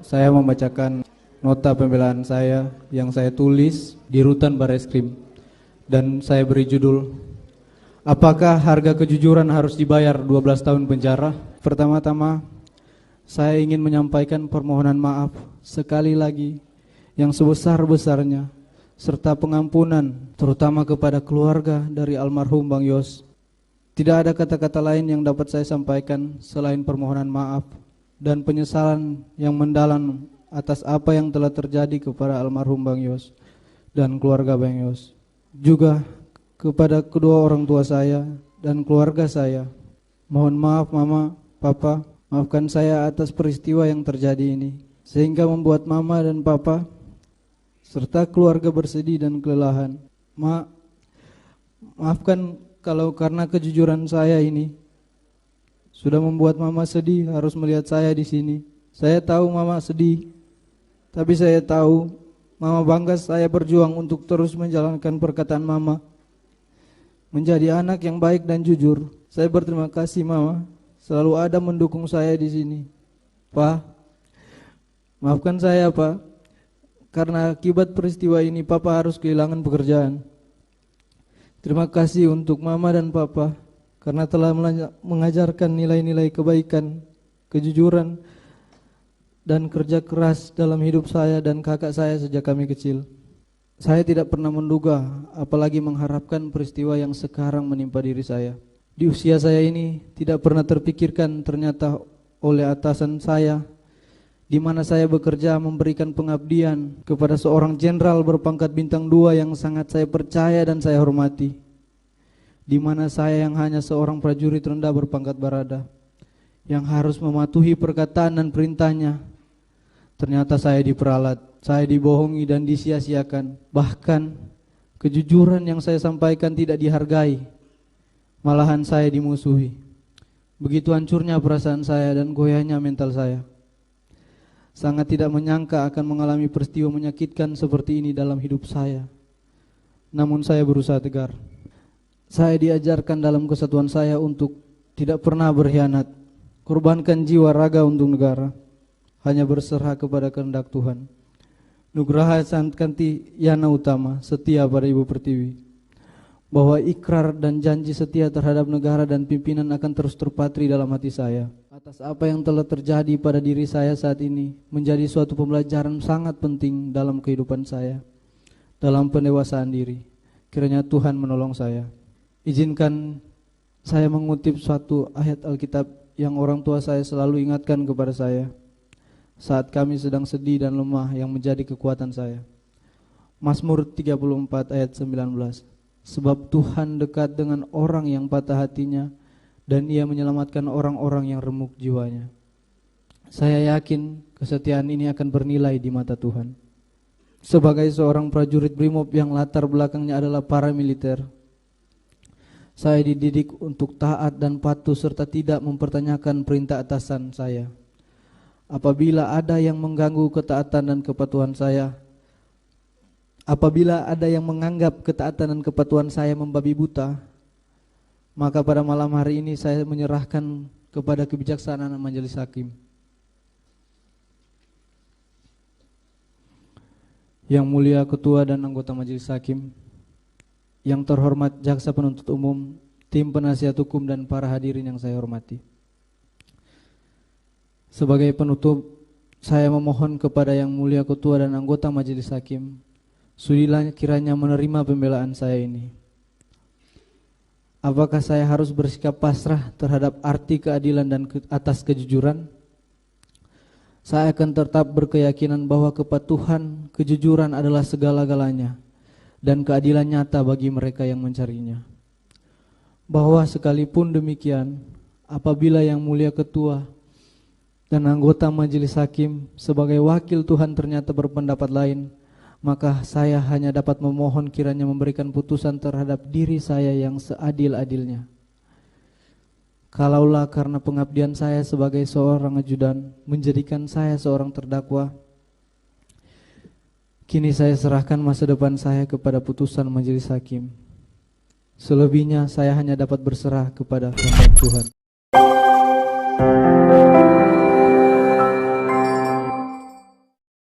Saya membacakan nota pembelaan saya yang saya tulis di Rutan Barreskrim, dan saya beri judul, apakah harga kejujuran harus dibayar 12 tahun penjara? Pertama-tama, saya ingin menyampaikan permohonan maaf sekali lagi yang sebesar-besarnya, serta pengampunan terutama kepada keluarga dari almarhum Bang Yos. Tidak ada kata-kata lain yang dapat saya sampaikan selain permohonan maaf dan penyesalan yang mendalam atas apa yang telah terjadi kepada almarhum Bang Yos dan keluarga Bang Yos. Juga kepada kedua orang tua saya dan keluarga saya. Mohon maaf Mama, Papa, maafkan saya atas peristiwa yang terjadi ini, sehingga membuat Mama dan Papa serta keluarga bersedih dan kelelahan. Maafkan kalau karena kejujuran saya ini sudah membuat Mama sedih harus melihat saya di sini. Saya tahu Mama sedih, tapi saya tahu Mama bangga saya berjuang untuk terus menjalankan perkataan Mama, menjadi anak yang baik dan jujur. Saya berterima kasih Mama, selalu ada mendukung saya di sini. Pak, maafkan saya Pak, karena akibat peristiwa ini Papa harus kehilangan pekerjaan. Terima kasih untuk Mama dan Papa karena telah mengajarkan nilai-nilai kebaikan, kejujuran, dan kerja keras dalam hidup saya dan kakak saya sejak kami kecil. Saya tidak pernah menduga, apalagi mengharapkan peristiwa yang sekarang menimpa diri saya. Di usia saya ini tidak pernah terpikirkan ternyata oleh atasan saya, di mana saya bekerja memberikan pengabdian kepada seorang jenderal berpangkat bintang 2 yang sangat saya percaya dan saya hormati, di mana saya yang hanya seorang prajurit rendah berpangkat barada yang harus mematuhi perkataan dan perintahnya. Ternyata saya diperalat, saya dibohongi dan disia-siakan. Bahkan kejujuran yang saya sampaikan tidak dihargai, malahan saya dimusuhi. Begitu hancurnya perasaan saya dan goyahnya mental saya. Sangat tidak menyangka akan mengalami peristiwa menyakitkan seperti ini dalam hidup saya. Namun saya berusaha tegar. Saya diajarkan dalam kesatuan saya untuk tidak pernah berkhianat, korbankan jiwa raga untuk negara, hanya berserah kepada kehendak Tuhan. Nugraha Sankanti Yana Utama, setia pada Ibu Pertiwi, bahwa ikrar dan janji setia terhadap negara dan pimpinan akan terus terpatri dalam hati saya. Atas apa yang telah terjadi pada diri saya saat ini menjadi suatu pembelajaran sangat penting dalam kehidupan saya, dalam pendewasaan diri. Kiranya Tuhan menolong saya. Izinkan saya mengutip suatu ayat Alkitab yang orang tua saya selalu ingatkan kepada saya saat kami sedang sedih dan lemah, yang menjadi kekuatan saya. Mazmur 34 ayat 19. Sebab Tuhan dekat dengan orang yang patah hatinya, dan Ia menyelamatkan orang-orang yang remuk jiwanya. Saya yakin kesetiaan ini akan bernilai di mata Tuhan. Sebagai seorang prajurit Brimob yang latar belakangnya adalah para militer, saya dididik untuk taat dan patuh serta tidak mempertanyakan perintah atasan saya. Apabila ada yang mengganggu ketaatan dan kepatuhan saya, apabila ada yang menganggap ketaatan dan kepatuhan saya membabi buta, maka pada malam hari ini saya menyerahkan kepada kebijaksanaan majelis hakim. Yang mulia ketua dan anggota majelis hakim, yang terhormat jaksa penuntut umum, tim penasihat hukum, dan para hadirin yang saya hormati. Sebagai penutup, saya memohon kepada yang mulia ketua dan anggota majelis hakim, sudilah kiranya menerima pembelaan saya ini. Apakah saya harus bersikap pasrah terhadap arti keadilan dan atas kejujuran? Saya akan tetap berkeyakinan bahwa kepatuhan, kejujuran adalah segala-galanya, dan keadilan nyata bagi mereka yang mencarinya. Bahwa sekalipun demikian, apabila yang mulia ketua dan anggota majelis hakim sebagai wakil Tuhan ternyata berpendapat lain, maka saya hanya dapat memohon kiranya memberikan putusan terhadap diri saya yang seadil-adilnya. Kalaulah karena pengabdian saya sebagai seorang ajudan menjadikan saya seorang terdakwa, kini saya serahkan masa depan saya kepada putusan majelis hakim. Selebihnya saya hanya dapat berserah kepada kehendak Tuhan.